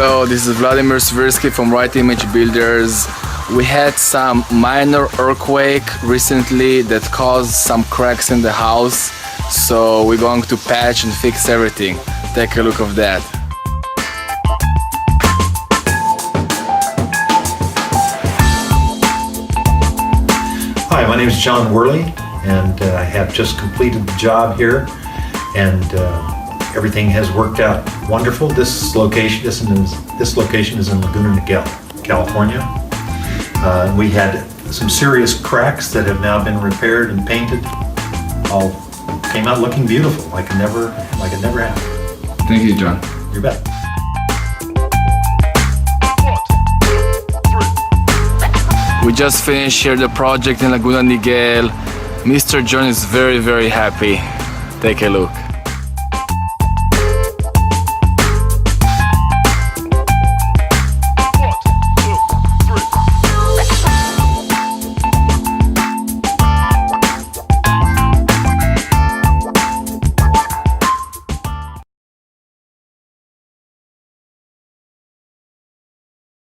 Hello, this is Vladimir Svirsky from Right Image Builders. We had some minor earthquake recently that caused some cracks in the house, so we're going to patch and fix everything. Take a look of that. Hi, my name is John Worley, and I have just completed the job here, and everything has worked out wonderful. This location is in Laguna Niguel, California. We had some serious cracks that have now been repaired and painted. All came out looking beautiful, like it never happened. Thank you, John. You bet. We just finished here the project in Laguna Niguel. Mr. John is very, very happy. Take a look.